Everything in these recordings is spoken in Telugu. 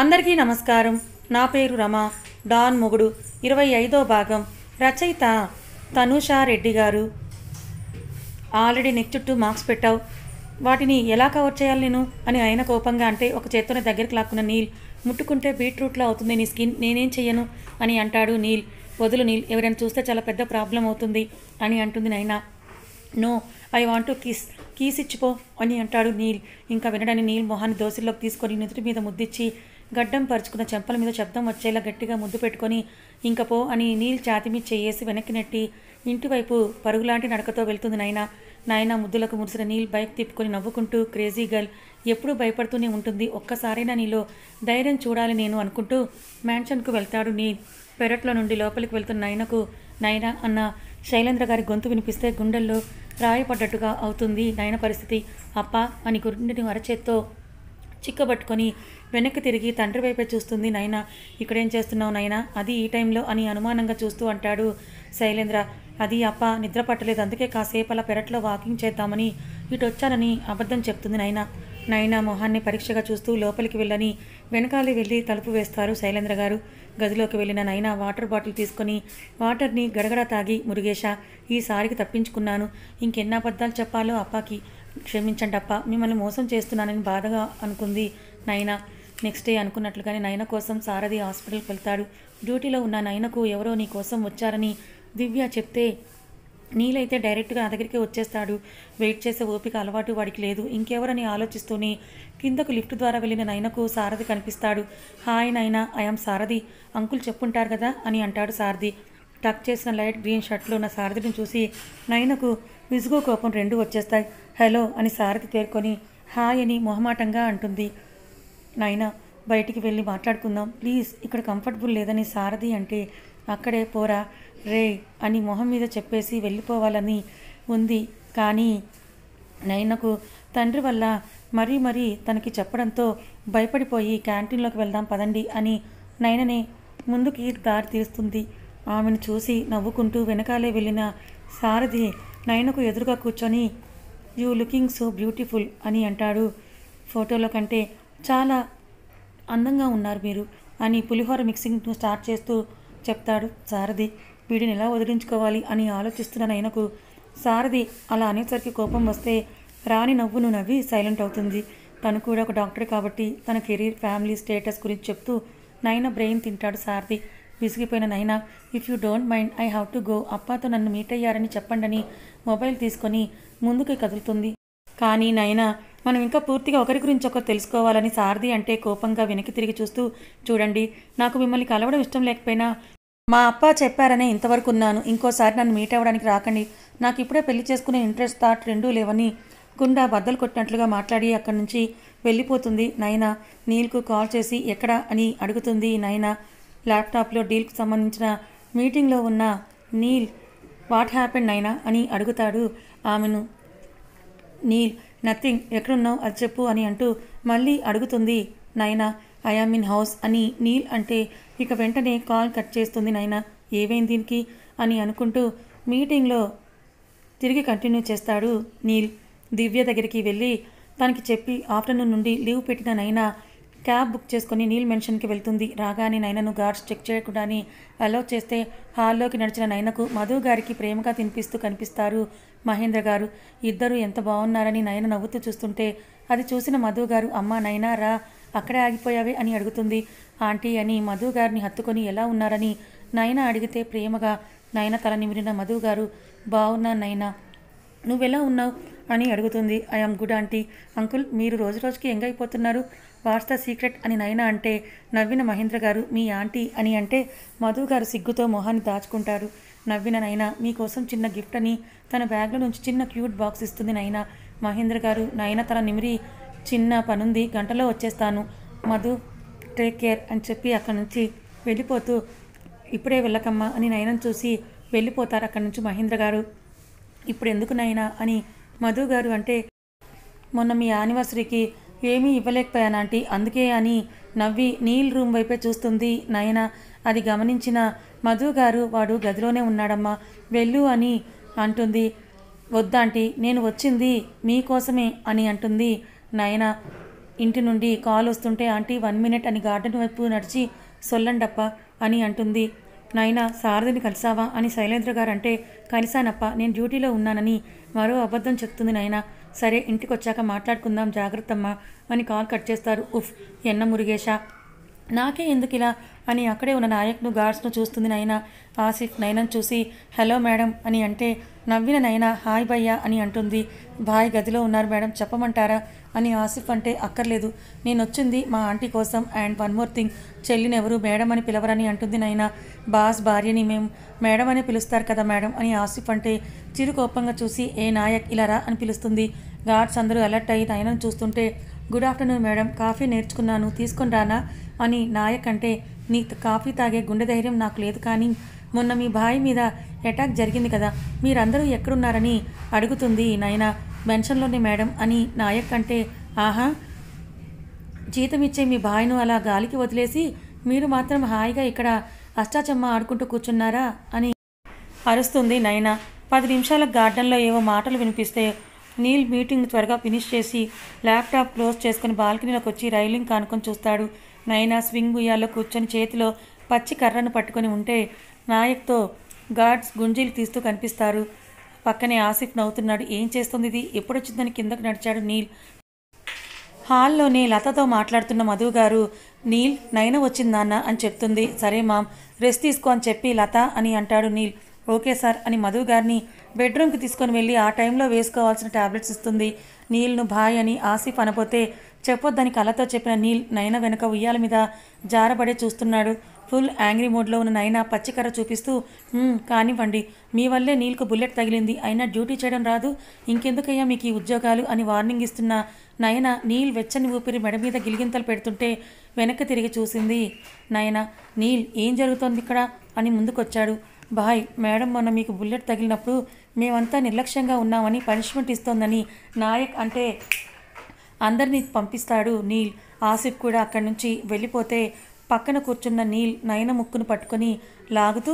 అందరికీ నమస్కారం. నా పేరు రమ. డాన్ మొగుడు 25వ భాగం. రచయిత తనుషా రెడ్డి గారు. ఆల్రెడీ నెక్ చుట్టూ మార్క్స్ పెట్టావు, వాటిని ఎలా కవర్ చేయాలి నేను అని ఆయన కోపంగా అంటే ఒక చేత్తోనే దగ్గరికి లాక్కున్న నీల్. ముట్టుకుంటే బీట్రూట్లో అవుతుంది నీ స్కిన్, నేనేం చెయ్యను అని అంటాడు నీల్. వదులు నీల్, ఎవరైనా చూస్తే చాలా పెద్ద ప్రాబ్లం అవుతుంది అని అంటుంది Naina. No, I want to keys ఇచ్చిపో అని అంటాడు నీల్. ఇంకా వినడాన్ని నీల్ మొహాన్ని దోశల్లోకి తీసుకొని నుదుటి మీద ముద్దిచ్చి గడ్డం పరుచుకున్న చెంపల మీద శబ్దం వచ్చేలా గట్టిగా ముద్దు పెట్టుకొని ఇంక పో అని నీల్ ఛాతి మీద చేయేసి వెనక్కి నెట్టి ఇంటివైపు పరుగులాంటి నడకతో వెళ్తుంది నైనా. నాయనా ముద్దులకు మురిసిన నీల్ బైక్ తిప్పుకొని నవ్వుకుంటూ, క్రేజీ గర్ల్ ఎప్పుడూ భయపడుతూనే ఉంటుంది, ఒక్కసారైనా నీలో ధైర్యం చూడాలి నేను అనుకుంటూ మ్యాన్షన్కు వెళ్తాడు నీల్. పెరట్లో నుండి లోపలికి వెళ్తున్న నైనకు నైనా అన్న శైలేంద్ర గారి గొంతు వినిపిస్తే గుండెల్లో రాయపడ్డట్టుగా అవుతుంది నయన పరిస్థితి. అప్ప అని గుండెని అరచేత్తో చిక్కబట్టుకొని వెనక్కి తిరిగి తండ్రి వైపే చూస్తుంది నైనా. ఇక్కడేం చేస్తున్నావు నైనా, అది ఈ టైంలో అని అనుమానంగా చూస్తూ అంటాడు శైలేంద్ర. అది అప్ప నిద్ర పట్టలేదు, అందుకే కాసేపు అలా పెరట్లో వాకింగ్ చేద్దామని ఇటు వచ్చానని అబద్ధం చెప్తుంది నైనా. నైనా మొహాన్ని పరీక్షగా చూస్తూ లోపలికి వెళ్ళని వెనకాలే వెళ్ళి తలుపు వేస్తారు శైలేంద్ర గారు. గదిలోకి వెళ్ళిన నైనా వాటర్ బాటిల్ తీసుకొని వాటర్ని గడగడ తాగి, మురుగేశా ఈసారికి తప్పించుకున్నాను, ఇంకెన్ని అబద్ధాలు చెప్పాలో అప్పాకి, క్షమించండి అప్ప, మిమ్మల్ని మోసం చేస్తున్నానని బాధగా అనుకుంది నైనా. నెక్స్ట్ డే అనుకున్నట్లుగానే నైనా కోసం సారథి హాస్పిటల్కి వెళ్తాడు. డ్యూటీలో ఉన్న నైనకు ఎవరో నీ కోసం వచ్చారని దివ్య చెప్తే నీలైతే డైరెక్ట్గా నా దగ్గరికి వచ్చేస్తాడు. వెయిట్ చేసే ఓపిక అలవాటు వాడికి లేదు. ఇంకెవరని ఆలోచిస్తూనే కిందకు లిఫ్ట్ ద్వారా వెళ్ళిన నైనకు సారథి కనిపిస్తాడు. హాయ్ నైనా, ఐఎమ్ సారథి, అంకుల్ చెప్పుంటారు కదా అని అంటాడు సారథి. టక్ చేసిన లైట్ గ్రీన్ షర్ట్లో ఉన్న సారథిని చూసి నైనకు విసుగు కోపం రెండూ వచ్చేస్తాయి. హలో అని సారథి తేరుకొని హాయ్ అని మొహమాటంగా అంటుంది. నైనా బయటికి వెళ్ళి మాట్లాడుకుందాం ప్లీజ్, ఇక్కడ కంఫర్టబుల్ లేదని సారథి అంటే అక్కడే పోరా రే అని మొహం మీద చెప్పేసి వెళ్ళిపోవాలని ఉంది. కానీ నైనకు తండ్రి వల్ల మరీ తనకి చెప్పడంతో భయపడిపోయి క్యాంటీన్లోకి వెళ్దాం పదండి అని నైననే ముందుకి దారి తీస్తుంది. ఆమెను చూసి నవ్వుకుంటూ వెనకాలే వెళ్ళిన సారథి నైనకు ఎదురుగా కూర్చొని యూ లుకింగ్ సో బ్యూటిఫుల్ అని అంటాడు. ఫోటోలో కంటే చాలా అందంగా ఉన్నారు మీరు అని పులిహోర మిక్సింగ్ను స్టార్ట్ చేస్తూ చెప్తాడు సారథి. వీడిని ఎలా వదిలించుకోవాలి అని ఆలోచిస్తున్న నైనకు సారథి అలా అనేసరికి కోపం వస్తే రాని నవ్వును నవ్వి సైలెంట్ అవుతుంది. తను కూడా ఒక డాక్టర్ కాబట్టి తన కెరీర్, ఫ్యామిలీ స్టేటస్ గురించి చెప్తూ నైనా బ్రెయిన్ తింటాడు సారథి. విసిగిపోయిన Naina if you don't mind I have to go, అప్పాతో నన్ను మీట్ అయ్యారని చెప్పండని మొబైల్ తీసుకొని ముందుకు కదులుతుంది. కానీ నైనా మనం ఇంకా పూర్తిగా ఒకరి గురించి ఒకరు తెలుసుకోవాలని సారథి అంటే కోపంగా వెనక్కి తిరిగి చూస్తూ, చూడండి నాకు మిమ్మల్ని కలవడం ఇష్టం లేకపోయినా మా అప్ప చెప్పారనే ఇంతవరకు ఉన్నాను, ఇంకోసారి నన్ను మీట్ అవ్వడానికి రాకండి, నాకు ఇప్పుడే పెళ్లి చేసుకునే ఇంట్రెస్ట్ థాట్ రెండూ లేవని గుండా బద్దలు కొట్టినట్లుగా మాట్లాడి అక్కడి నుంచి వెళ్ళిపోతుంది నైనా. నీల్కు కాల్ చేసి ఎక్కడా అని అడుగుతుంది నైనా. ల్యాప్టాప్లో డీల్కి సంబంధించిన మీటింగ్లో ఉన్న నీల్ వాట్ హ్యాపెన్ నైనా అని అడుగుతాడు ఆమెను. నీల్ నథింగ్, ఎక్కడున్నావు అది చెప్పు అని అంటూ మళ్ళీ అడుగుతుంది నైనా. ఐఆమ్ ఇన్ హౌస్ అని నీల్ అంటే ఇక వెంటనే కాల్ కట్ చేస్తుంది నైనా. ఏవైంది దీనికి అని అనుకుంటూ మీటింగ్లో తిరిగి కంటిన్యూ చేస్తాడు నీల్. దివ్య దగ్గరికి వెళ్ళి తనకి చెప్పి ఆఫ్టర్నూన్ నుండి లీవ్ పెట్టిన నైనా క్యాబ్ బుక్ చేసుకొని నీల్ మెన్షన్కి వెళ్తుంది. రాగానే నైనను గార్డ్స్ చెక్ చేయకుండానే అలౌ చేస్తే హాల్లోకి నడిచిన నైనకు మధు గారికి ప్రేమగా తినిపిస్తూ కనిపిస్తారు మహేంద్ర గారు. ఇద్దరు ఎంత బాగున్నారని నయన నవ్వుతూ చూస్తుంటే అది చూసిన మధు గారు అమ్మా నైనా రా, అక్కడే ఆగిపోయావే అని అడుగుతుంది. ఆంటీ అని మధు గారిని హత్తుకొని ఎలా ఉన్నారని నయన అడిగితే ప్రేమగా నయన తల నిమిరిన మధు గారు బాగున్నా నైనా, నువ్వెలా ఉన్నావు అని అడుగుతుంది. I'm good aunty. అంకుల్ మీరు రోజు రోజుకి యంగ్ అయిపోతున్నారు, వాట్స్ ద సీక్రెట్ అని నైనా అంటే నవ్విన మహేంద్ర గారు మీ ఆంటీ అని అంటే మధు గారు సిగ్గుతో మొహాన్ని దాచుకుంటారు. నవ్విన నైనా మీకోసం చిన్న గిఫ్ట్ అని తన బ్యాగ్లో నుంచి చిన్న క్యూట్ బాక్స్ ఇస్తుంది నైనా. మహేంద్ర గారు నైనా తల నిమిరి చిన్న పనుంది, గంటలో వచ్చేస్తాను, మధు టేక్ కేర్ అని చెప్పి అక్కడి నుంచి వెళ్ళిపోతూ ఇప్పుడే వెళ్ళకమ్మా అని నైనను చూసి వెళ్ళిపోతారు అక్కడి నుంచి మహేంద్ర గారు. ఇప్పుడు ఎందుకు నైనా అని మధు గారు అంటే మొన్న మీ యానివర్సరీకి ఏమీ ఇవ్వలేకపోయానంటీ, అందుకే అని నవ్వి నీల్ రూమ్ వైపే చూస్తుంది నయన. అది గమనించిన మధు గారు వాడు గదిలోనే ఉన్నాడమ్మా, వెళ్ళు అని అంటుంది. వద్దాంటీ, నేను వచ్చింది మీకోసమే అని అంటుంది నయన. ఇంటి నుండి కాల్ వస్తుంటే ఆంటీ 1 మినిట్ అని గార్డెన్ వైపు నడిచి సొల్లండప్ప అని అంటుంది. నాయనా సారథిని కలిసావా అని శైలేంద్ర గారు అంటే కలిశానప్ప, నేను డ్యూటీలో ఉన్నానని మరో అబద్ధం చెప్తుంది నాయన. సరే ఇంటికి వచ్చాక మాట్లాడుకుందాం జాగ్రత్తమ్మా అని కాల్ కట్ చేస్తారు. ఉఫ్ ఎన్న మురుగేశ, నాకే ఎందుకు ఇలా అని అక్కడే ఉన్న నాయక్ను గార్డ్స్ను చూస్తుంది నైనా. ఆసిఫ్ నైనను చూసి హలో మేడం అని అంటే నవ్విన నైనా హాయ్ భయ్యా అని అంటుంది. భాయ్ గదిలో ఉన్నారు మేడం, చెప్పమంటారా అని ఆసిఫ్ అంటే అక్కర్లేదు, నేను వచ్చింది మా ఆంటీ కోసం. అండ్ 1 మోర్ థింగ్, చెల్లిని ఎవరు మేడం అని పిలవరని అంటుంది నైనా. బాస్ భార్యని మేము మేడం అని పిలుస్తారు కదా మేడం అని ఆసిఫ్ అంటే చిరు కోపంగా చూసి ఏ నాయక్ ఇలా రా అని పిలుస్తుంది. గార్డ్స్ అందరూ అలర్ట్ అయ్యి నైనను చూస్తుంటే గుడ్ ఆఫ్టర్నూన్ మేడం, కాఫీ నేర్చుకున్నాను తీసుకొని రానా అని నాయక్ అంటే నీ కాఫీ తాగే గుండె ధైర్యం నాకు లేదు, కానీ మొన్న మీ భాయ్ మీద అటాక్ జరిగింది కదా, మీరందరూ ఎక్కడున్నారని అడుగుతుంది నైనా. మెన్షన్లోనే మేడం అని నాయక్ అంటే ఆహా, జీతం ఇచ్చే మీ భాయ్ను అలా గాలికి వదిలేసి మీరు మాత్రం హాయిగా ఇక్కడ అష్టాచమ్మ ఆడుకుంటూ కూర్చున్నారా అని అరుస్తుంది నైనా. 10 నిమిషాలకు గార్డెన్లో ఏవో మాటలు వినిపిస్తే నీల్ మీటింగ్ త్వరగా ఫినిష్ చేసి ల్యాప్టాప్ క్లోజ్ చేసుకుని బాల్కనీలోకి వచ్చి రైలింగ్ కానుకొని చూస్తాడు. నైనా స్వింగ్ ఉయ్యాల్లో కూర్చొని చేతిలో పచ్చి కర్రను పట్టుకొని ఉంటే నాయక్తో గార్డ్స్ గుంజీలు తీస్తూ కనిపిస్తారు. పక్కనే ఆసిఫ్ నవ్వుతున్నాడు. ఏం చేస్తుంది ఇది, ఎప్పుడొచ్చిందని కిందకు నడిచాడు నీల్. హాల్లోనే లతతో మాట్లాడుతున్న మధు గారు నీల్ నైనా వచ్చిందన్న అని చెప్తుంది. సరే మామ్ రెస్ట్ తీసుకో అని చెప్పి లత అని అంటాడు నీల్. ఓకే సార్ అని మధు గారిని బెడ్రూమ్కి తీసుకొని వెళ్ళి ఆ టైంలో వేసుకోవాల్సిన టాబ్లెట్స్ ఇస్తుంది. నీల్ను భాయ్ అని ఆసిఫ్ అనపోతే చెప్పొద్దని కళ్ళతో చెప్పిన నీల్ నైనా వెనుక ఉయ్యాల మీద జారబడే చూస్తున్నాడు. ఫుల్ యాంగ్రీ మోడ్లో ఉన్న నైనా పచ్చికర్ర చూపిస్తూ కానివ్వండి, మీ వల్లే నీల్కు బుల్లెట్ తగిలింది, అయినా డ్యూటీ చేయడం రాదు, ఇంకెందుకయ్యా మీకు ఈ ఉద్యోగాలు అని వార్నింగ్ ఇస్తున్న నయన నీల్ వెచ్చని ఊపిరి మెడ మీద గిలిగింతలు పెడుతుంటే వెనక్కి తిరిగి చూసింది నయన. నీల్ ఏం జరుగుతోంది ఇక్కడ అని ముందుకొచ్చాడు. బాయ్ మేడం మొన్న మీకు బుల్లెట్ తగిలినప్పుడు మేమంతా నిర్లక్ష్యంగా ఉన్నామని పనిష్మెంట్ ఇస్తోందని నాయక్ అంటే అందరినీ పంపిస్తాడు నీల్. ఆసిఫ్ కూడా అక్కడి నుంచి వెళ్ళిపోతే పక్కన కూర్చున్న నీల్ నయన ముక్కును పట్టుకొని లాగుతూ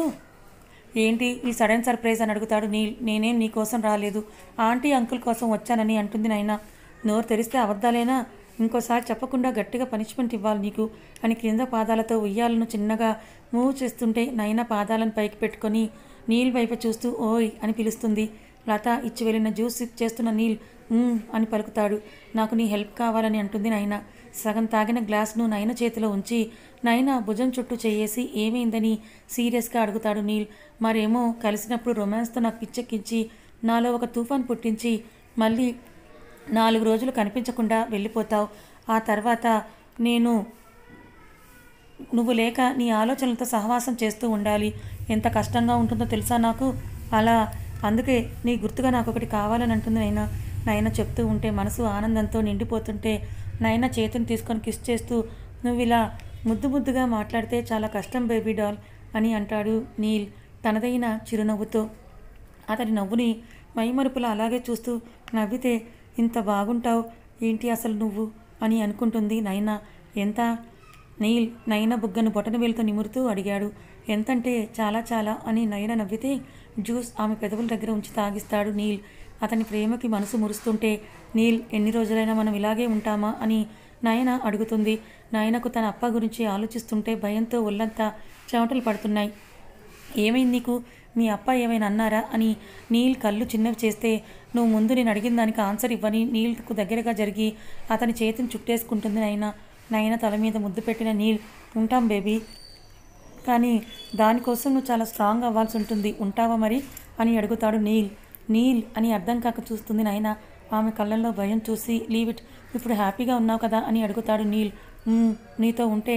ఏంటి ఈ సడన్ సర్ప్రైజ్ అని అడుగుతాడు నీల్. నేనేం నీ కోసం రాలేదు, ఆంటీ అంకుల్ కోసం వచ్చానని అంటుంది నైనా. నోరు తెరిస్తే అబద్ధాలేనా, ఇంకోసారి చెప్పకుండా గట్టిగా పనిష్మెంట్ ఇవ్వాలి నీకు అని క్రింద పాదాలతో ఉయ్యాలను చిన్నగా మూవ్ చేస్తుంటే నైనా పాదాలను పైకి పెట్టుకొని నీల్ వైపు చూస్తూ ఓయ్ అని పిలుస్తుంది. లత ఇచ్చి వెళ్ళిన జ్యూస్ సిప్ చేస్తున్న నీల్ అని పలుకుతాడు. నాకు నీ హెల్ప్ కావాలని అంటుంది నైనా. సగం తాగిన గ్లాస్ను నైనా చేతిలో ఉంచి నైనా భుజం చుట్టూ చేయేసి ఏమైందని సీరియస్గా అడుగుతాడు నీల్. మరేమో కలిసినప్పుడు రొమాన్స్తో నాకు పిచ్చెక్కించి నాలో ఒక తుఫాన్ పుట్టించి మళ్ళీ 4 రోజులు కనిపించకుండా వెళ్ళిపోతావు. ఆ తర్వాత నువ్వు లేక నీ ఆలోచనలతో సహవాసం చేస్తూ ఉండాలి. ఎంత కష్టంగా ఉంటుందో తెలుసా నాకు, అలా అందుకే నీ గుర్తుగా నాకు ఒకటి కావాలని అంటుంది నైనా చెప్తూ ఉంటే మనసు ఆనందంతో నిండిపోతుంటే నైనా చేతిని తీసుకొని కిస్ చేస్తూ నువ్వు ఇలా ముద్దుగా మాట్లాడితే చాలా కష్టం బేబీ డాల్ అని అంటాడు నీల్ తనదైన చిరునవ్వుతో. అతని నవ్వుని మైమరుపులా అలాగే చూస్తూ నవ్వితే ఇంత బాగుంటావు ఏంటి అసలు నువ్వు అని అనుకుంటుంది నైనా. ఎంత నీల్ నైనా బుగ్గను బొటనవేలుతో నిమురుతూ అడిగాడు. ఎంతంటే చాలా చాలా అని నయన నవ్వితే జ్యూస్ ఆమె పెదవుల దగ్గర ఉంచి తాగిస్తాడు నీల్. అతని ప్రేమకి మనసు మురుస్తుంటే నీల్ ఎన్ని రోజులైనా మనం ఇలాగే ఉంటామా అని నయన అడుగుతుంది. నయనకు తన అప్ప గురించి ఆలోచిస్తుంటే భయంతో ఒళ్ళంతా చెమటలు పడుతున్నాయి. ఏమైంది నీకు, మీ అప్ప ఏమైనా అన్నారా అని నీల్ కళ్ళు చిన్నవి చేస్తే నువ్వు ముందు నేను అడిగిన దానికి ఆన్సర్ ఇవ్వని నీల్కు దగ్గరగా జరిగి అతని చేతిని చుట్టేసుకుంటుంది నయన తల మీద ముద్దు పెట్టిన నీల్ ఉంటాం బేబీ, కానీ దానికోసం నువ్వు చాలా స్ట్రాంగ్ అవ్వాల్సి ఉంటుంది, ఉంటావా మరి అని అడుగుతాడు నీల్ అని అర్థం కాక చూస్తుంది నయన. ఆమె కళ్ళల్లో భయం చూసి లీవ్ ఇట్, ఇప్పుడు హ్యాపీగా ఉన్నావు కదా అని అడుగుతాడు నీల్. నీతో ఉంటే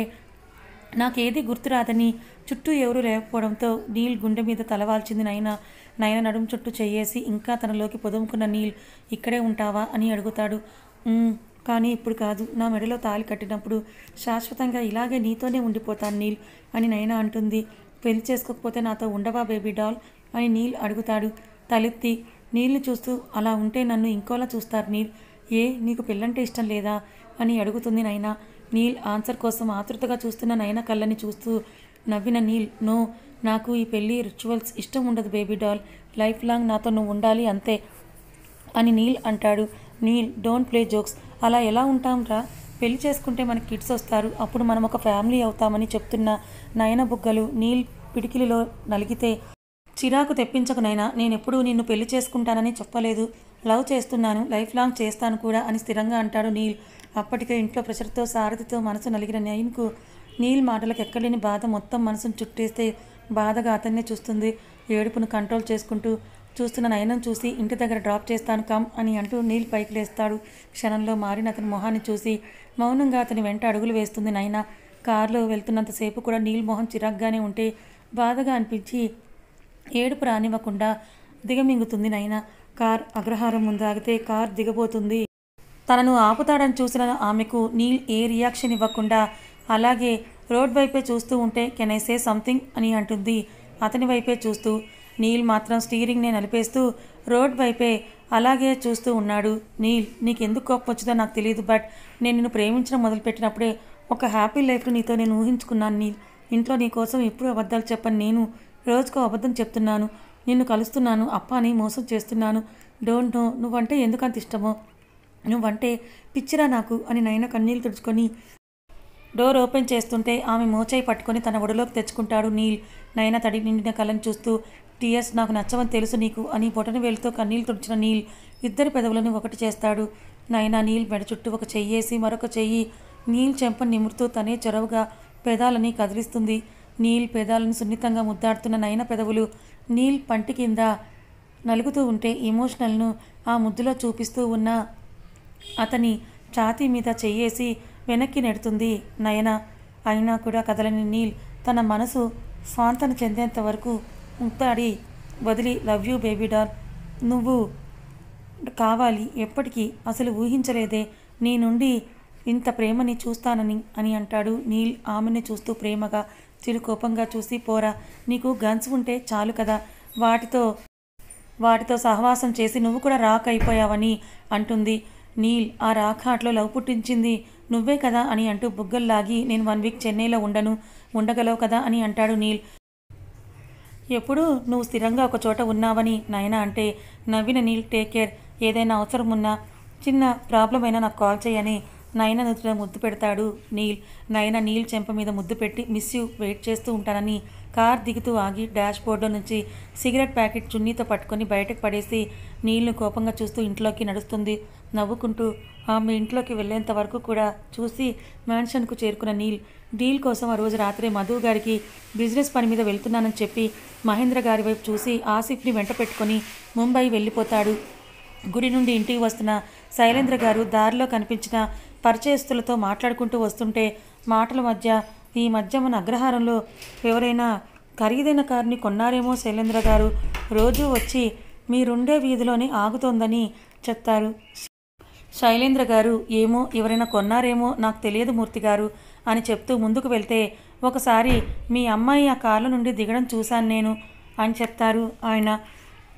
నాకేది గుర్తురాదని చుట్టూ ఎవరూ లేకపోవడంతో నీల్ గుండె మీద తలవాల్చింది నయన నడుము చుట్టూ చెయ్యేసి ఇంకా తనలోకి పొదుముకున్న నీల్ ఇక్కడే ఉంటావా అని అడుగుతాడు. కానీ ఇప్పుడు కాదు, నా మెడలో తాళి కట్టినప్పుడు శాశ్వతంగా ఇలాగే నీతోనే ఉండిపోతాను నీల్ అని నైనా అంటుంది. పెళ్లి చేసుకోకపోతే నాతో ఉండవా బేబీ డాల్ అని నీల్ అడుగుతాడు తలెత్తి. నీల్ని చూస్తూ అలా ఉంటే నన్ను ఇంకోలా చూస్తారు నీల్, నీకు పెళ్ళంటే ఇష్టం లేదా అని అడుగుతుంది నైనా. నీల్ ఆన్సర్ కోసం ఆతృతగా చూస్తున్న నైనా కళ్ళని చూస్తూ నవ్విన నీల్ నో, నాకు ఈ పెళ్ళి రిచువల్స్ ఇష్టం ఉండదు బేబీ డాల్, లైఫ్ లాంగ్ నాతో నువ్వు ఉండాలి అంతే అని నీల్ అంటాడు. నీల్ డోంట్ ప్లే జోక్స్, అలా ఎలా ఉంటాం రా, పెళ్లి చేసుకుంటే మనకి కిడ్స్ వస్తారు, అప్పుడు మనం ఒక ఫ్యామిలీ అవుతామని చెప్తున్న నయన బుగ్గలు నీల్ పిడికిలిలో నలిగితే, చిరాకు తెప్పించకు నైనా, నేనెప్పుడూ నిన్ను పెళ్లి చేసుకుంటానని చెప్పలేదు. లవ్ చేస్తున్నాను, లైఫ్ లాంగ్ చేస్తాను కూడా అని స్థిరంగా అంటాడు నీల్. అప్పటికే ఇంట్లో ప్రెషర్తో సారథితో మనసు నలిగిన నయన్కు నీల్ మాటలకు ఎక్కలేని బాధ మొత్తం మనసును చుట్టేస్తే బాధగా అతన్నే చూస్తుంది. ఏడుపును కంట్రోల్ చేసుకుంటూ చూస్తున్న నయనను చూసి ఇంటి దగ్గర డ్రాప్ చేస్తాను కమ్ అని అంటూ నీల్ పైకి లేస్తాడు. క్షణంలో మారిన అతని మొహాన్ని చూసి మౌనంగా అతని వెంట అడుగులు వేస్తుంది నయన. కారులో వెళ్తున్నంతసేపు కూడా నీల్ మొహం చిరాగ్గానే ఉంటే బాధగా అనిపించి ఏడుపు రానివ్వకుండా దిగమింగుతుంది నయన. కార్ అగ్రహారం ముందు ఆగితే కార్ దిగబోతుంది. తనను ఆపుతాడని చూసిన ఆమెకు నీల్ ఏ రియాక్షన్ ఇవ్వకుండా అలాగే రోడ్ వైపే చూస్తూ ఉంటే కెన్ ఐ సే సంథింగ్ అని అంటుంది అతని వైపే చూస్తూ. నీల్ మాత్రం స్టీరింగ్నే నలిపేస్తూ రోడ్ వైపే అలాగే చూస్తూ ఉన్నాడు. నీల్, నీకెందుకు కోపం వచ్చిందో నాకు తెలియదు, బట్ నేను నిన్ను ప్రేమించడం మొదలుపెట్టినప్పుడే ఒక హ్యాపీ లైఫ్ను నీతో నేను ఊహించుకున్నాను నీల్. ఇంట్లో నీ కోసం ఎప్పుడూ అబద్ధాలు చెప్పను నేను, రోజుకో అబద్ధం చెప్తున్నాను. నిన్ను కలుస్తున్నాను, అప్పాని మోసం చేస్తున్నాను. డోంట్ నో నువ్వంటే ఎందుకంత ఇష్టమో, నువ్వంటే పిచ్చిరా నాకు అని నయన కన్నీళ్ళు తుడుచుకొని డోర్ ఓపెన్ చేస్తుంటే ఆమె మోచేయి పట్టుకొని తన ఒడిలోకి తెచ్చుకుంటాడు నీల్. నయన తడి నిండిన కళ్ళను చూస్తూ, టీయర్స్ నాకు నచ్చవని తెలుసు నీకు అని బొటన వేలుతో కన్నీళ్ళు తుడిచిన నీల్ ఇద్దరి పెదవులను ఒకటి చేస్తాడు. నయన నీల్ మెడ చుట్టూ ఒక చెయ్యేసి మరొక చెయ్యి నీల్ చెంపను నిమురుతూ తనే చొరవగా పెదాలని కదిలిస్తుంది. నీల్ పెదాలను సున్నితంగా ముద్దాడుతున్న నయన పెదవులు నీల్ పంటి కింద నలుగుతూ ఉంటే ఎమోషనల్ను ఆ ముద్దులో చూపిస్తూ ఉన్న అతని ఛాతీ మీద చెయ్యేసి వెనక్కి నెడుతుంది నయన. అయినా కూడా కదలని నీల్ తన మనసు స్వాంతన చెందేంత వరకు ముద్దాడి వదిలి లవ్ యూ బేబీ డాల్, నువ్వు కావాలి ఎప్పటికీ, అసలు ఊహించలేదే నీ నుండి ఇంత ప్రేమని చూస్తానని అని అంటాడు నీల్ ఆమెని చూస్తూ ప్రేమగా. చిరుకోపంగా చూసి, పోరా, నీకు గన్స్ ఉంటే చాలు కదా, వాటితో సహవాసం చేసి నువ్వు కూడా రాక్ అయిపోయావని అంటుంది. నీల్, ఆ రాక్ హాట్లో లవ్ పుట్టించింది నువ్వే కదా అని అంటూ బుగ్గల్లాగి, నేను 1 వీక్ చెన్నైలో ఉండగలవు కదా అని అంటాడు నీల్. ఎప్పుడు నువ్వు స్థిరంగా ఒక చోట ఉన్నావని నయన అంటే నవ్విన నీల్, టేక్ కేర్, ఏదైనా అవసరం ఉన్నా చిన్న ప్రాబ్లం అయినా నాకు కాల్ చేయని నయన నుదుట ముద్దు పెడతాడు నీల్. నయన నీల్ చెంప మీద ముద్దు పెట్టి మిస్ యూ, వెయిట్ చేస్తూ ఉంటానని కార్ దిగుతూ ఆగి డాష్ బోర్డు నుంచి సిగరెట్ ప్యాకెట్ చున్నీతో పట్టుకొని బయటకు పడేసి నీల్ను కోపంగా చూస్తూ ఇంట్లోకి నడుస్తుంది. నవ్వుకుంటూ ఆమె ఇంట్లోకి వెళ్ళేంత వరకు కూడా చూసి మ్యాన్షన్కు చేరుకున్న నీల్ డీల్ కోసం ఆ రోజు రాత్రి మధు గారికి బిజినెస్ పని మీద వెళ్తున్నానని చెప్పి మహేంద్ర గారి వైపు చూసి ఆసిఫ్ని వెంట పెట్టుకొని ముంబై వెళ్ళిపోతాడు. గుడి నుండి ఇంటికి వస్తున్న శైలేంద్ర గారు దారిలో కనిపించిన పరిచయస్తులతో మాట్లాడుకుంటూ వస్తుంటే మాటల మధ్య, ఈ మధ్య మన అగ్రహారంలో ఎవరైనా ఖరీదైన కారుని కొన్నారేమో శైలేంద్ర గారు, రోజూ వచ్చి మీరుండే వీధిలోనే ఆగుతోందని చెప్తారు. శైలేంద్ర గారు, ఏమో ఎవరైనా కొన్నారేమో నాకు తెలియదు మూర్తి గారు అని చెప్తూ ముందుకు వెళ్తే, ఒకసారి మీ అమ్మాయి ఆ కాళ్ళ నుండి దిగడం చూశాను నేను అని చెప్తారు ఆయన.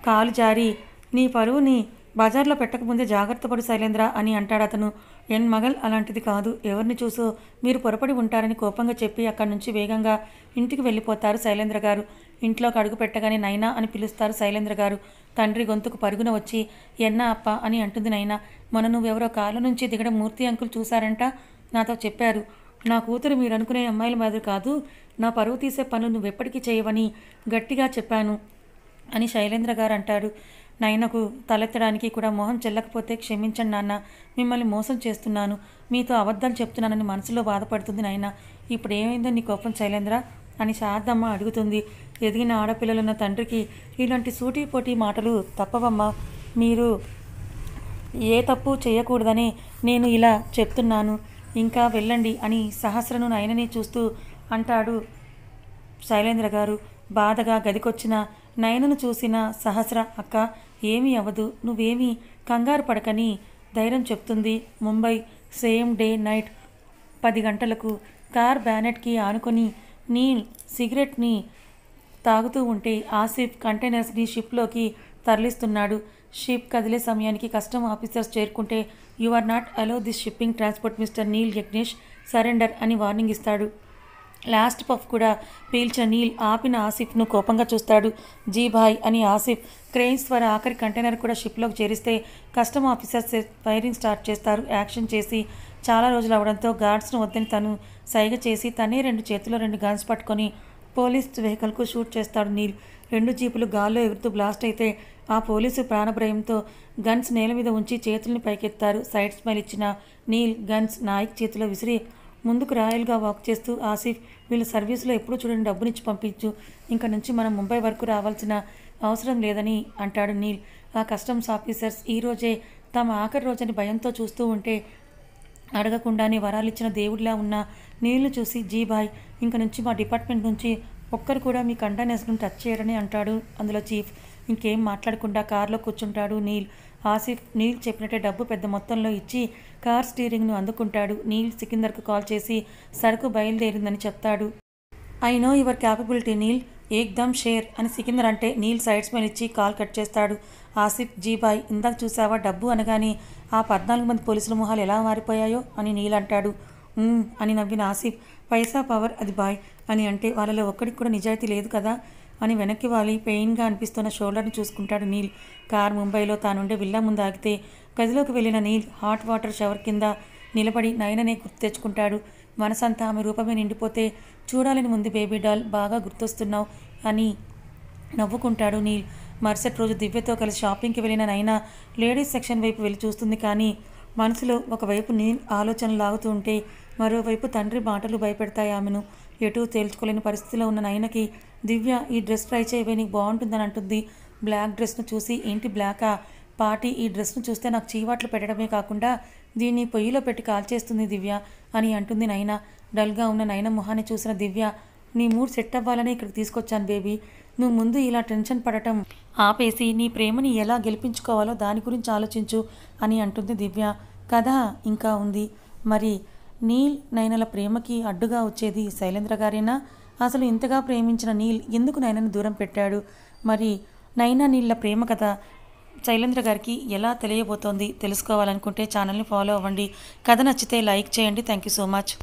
కాలు జారి నీ పరువుని బజార్లో పెట్టకముందే జాగ్రత్త పడు శైలేంద్ర అని అంటాడు అతను. ఎన్ మగల్ అలాంటిది కాదు, ఎవరిని చూసో మీరు పొరపడి ఉంటారని కోపంగా చెప్పి అక్కడి నుంచి వేగంగా ఇంటికి వెళ్ళిపోతారు శైలేంద్ర గారు. ఇంట్లోకి అడుగు పెట్టగానే నైనా అని పిలుస్తారు శైలేంద్ర గారు. తండ్రి గొంతుకు పరుగున వచ్చి ఎన్నా అప్ప అని అంటుంది నైనా. మొన్న నువ్వెవరో కాళ్ళ నుంచి దిగడం మూర్తి అంకుల్ చూశారంట, నాతో చెప్పారు. నా కూతురు మీరు అనుకునే అమ్మాయిల మాదిరి కాదు, నా పరువు తీసే పనులు నువ్వెప్పటికీ చేయవని గట్టిగా చెప్పాను అని శైలేంద్ర గారు అంటాడు. నైనకు తలెత్తడానికి కూడా మొహం చెల్లకపోతే క్షమించండి నాన్న, మిమ్మల్ని మోసం చేస్తున్నాను, మీతో అబద్ధాలు చెప్తున్నానని మనసులో బాధపడుతుంది నైనా. ఇప్పుడు ఏమైందో నీ కోపం శైలేంద్ర అని శారదమ్మ అడుగుతుంది. ఎదిగిన ఆడపిల్లలున్న తండ్రికి ఇలాంటి సూటిపోటీ మాటలు తప్పవమ్మా, మీరు ఏ తప్పు చేయకూడదనే నేను ఇలా చెప్తున్నాను, ఇంకా వెళ్ళండి అని సహస్రను నయనని చూస్తూ అంటాడు శైలేంద్ర గారు. బాధగా గదికొచ్చిన నయనను చూసిన సహస్ర, అక్క ఏమీ అవ్వదు, నువ్వేమీ కంగారు పడకని ధైర్యం చెప్తుంది. ముంబై సేమ్ డే నైట్ 10 గంటలకు కార్ బ్యానెట్కి ఆనుకొని నీల్ సిగరెట్ని తాగుతూ ఉంటే ఆసిఫ్ కంటైనర్స్ని షిప్లోకి తరలిస్తున్నాడు. షిప్ కదిలే సమయానికి కస్టమ్ ఆఫీసర్స్ చేరుకుంటే, you are not allow this shipping transport mister Neel Yagnesh, surrender అని వార్నింగ్ ఇస్తాడు. లాస్ట్ పఫ్ కూడా పీల్చిన నీల్ ఆపిన ఆసిఫ్ను కోపంగా చూస్తాడు. జీ భాయ్ అని ఆసిఫ్ క్రెయిన్స్ ద్వారా ఆఖరి కంటైనర్ కూడా షిప్లోకి చేరిస్తే కస్టమ్ ఆఫీసర్స్ ఫైరింగ్ స్టార్ట్ చేస్తారు. యాక్షన్ చేసి చాలా రోజులు అవడంతో గార్డ్స్ను వద్దని తను సైగ చేసి తనే 2 చేతుల్లో 2 గన్స్ పట్టుకొని పోలీస్ వెహికల్కు షూట్ చేస్తాడు నీల్. 2 జీపులు గాల్లో ఎగురుతూ బ్లాస్ట్ అయితే ఆ పోలీసు ప్రాణభయంతో గన్స్ నేల మీద ఉంచి చేతుల్ని పైకెత్తారు. సైడ్ స్మైల్ ఇచ్చిన నీల్ గన్స్ నాయక్ చేతిలో విసిరి ముందుకు రాయల్గా వాక్ చేస్తూ, ఆసిఫ్, వీళ్ళు సర్వీసులో ఎప్పుడూ చూడని డబ్బునిచ్చి పంపించు, ఇంక నుంచి మనం ముంబై వరకు రావాల్సిన అవసరం లేదని అంటాడు నీల్. ఆ కస్టమ్స్ ఆఫీసర్స్ ఈరోజే తమ ఆఖరి రోజని భయంతో చూస్తూ ఉంటే అడగకుండానే వరాలిచ్చిన దేవుడిలా ఉన్న నీళ్లు చూసి, జీ బాయ్, ఇంక నుంచి మా డిపార్ట్మెంట్ నుంచి ఒక్కరు కూడా మీ కండనెస్ను టచ్ చేయడని అంటాడు అందులో చీఫ్. ఇంకేం మాట్లాడకుండా కారులో కూర్చుంటాడు నీల్. ఆసిఫ్ నీల్ చెప్పినట్టే డబ్బు పెద్ద మొత్తంలో ఇచ్చి కార్ స్టీరింగ్ను అందుకుంటాడు. నీల్ సికిందర్కు కాల్ చేసి సరుకు బయలుదేరిందని చెప్తాడు. I know your capability Neel, ఏక్దమ్ షేర్ అని సికిందర్ అంటే నీల్ సైడ్ స్మైల్ ఇచ్చి కాల్ కట్ చేస్తాడు. ఆసిఫ్, జీ బాయ్, ఇందాక చూసావా డబ్బు అనగానే ఆ 14 మంది పోలీసుల మొహాలు ఎలా మారిపోయాయో అని నీల్ అంటాడు. అని నవ్విన ఆసిఫ్, పైసా పవర్ అది బాయ్ అని అంటే వాళ్ళలో ఒక్కడికి కూడా నిజాయితీ లేదు కదా అని వెనక్కి వాలి పెయిన్గా అనిపిస్తున్న షోల్డర్ని చూసుకుంటాడు నీల్. కార్ ముంబైలో తానుండే విల్లా ముందు ఆగితే గదిలోకి వెళ్ళిన నీల్ హాట్ వాటర్ షవర్ కింద నిలబడి నయననే గుర్తు తెచ్చుకుంటాడు. మనసంతా ఆమె రూపమే నిండిపోతే చూడాలని ముందు బేబీ డాల్, బాగా గుర్తొస్తున్నావు అని నవ్వుకుంటాడు నీల్. మరుసటి రోజు దివ్యతో కలిసి షాపింగ్కి వెళ్ళిన నైనా లేడీస్ సెక్షన్ వైపు వెళ్ళి చూస్తుంది. కానీ మనసులో ఒకవైపు నీల్ ఆలోచనలు లాగుతూ ఉంటే మరోవైపు తండ్రి మాటలు భయపెడతాయి ఆమెను. ఎటూ తేల్చుకోలేని పరిస్థితిలో ఉన్న నైనకి దివ్య ఈ డ్రెస్ ట్రై చేయవే, నీకు బాగుంటుందని అంటుంది. బ్లాక్ డ్రెస్ను చూసి, ఏంటి బ్లాకా పార్టీ, ఈ డ్రెస్ను చూస్తే నాకు చీవాట్లు పెట్టడమే కాకుండా దీన్ని పొయ్యిలో పెట్టి కాల్చేస్తుంది దివ్య అని అంటుంది నైనా. డల్గా ఉన్న నైనా మొహాన్ని చూసిన దివ్య, నీ మూడ్ సెట్ అవ్వాలని ఇక్కడికి తీసుకొచ్చాను బేబీ, నువ్వు ముందు ఇలా టెన్షన్ పడటం ఆపేసి నీ ప్రేమని ఎలా గెలిపించుకోవాలో దాని గురించి ఆలోచించు అని అంటుంది దివ్య. కథ ఇంకా ఉంది. మరి నీల్ నయనల ప్రేమకి అడ్డుగా వచ్చేది శైలేంద్ర గారేనా? అసలు ఇంతగా ప్రేమించిన నీల్ ఎందుకు నయనను దూరం పెట్టాడు? మరి నైనా నీళ్ళ ప్రేమ కథ శైలేంద్ర గారికి ఎలా తెలియబోతోంది తెలుసుకోవాలనుకుంటే ఛానల్ని ఫాలో అవ్వండి. కథ నచ్చితే లైక్ చేయండి. Thank you so much.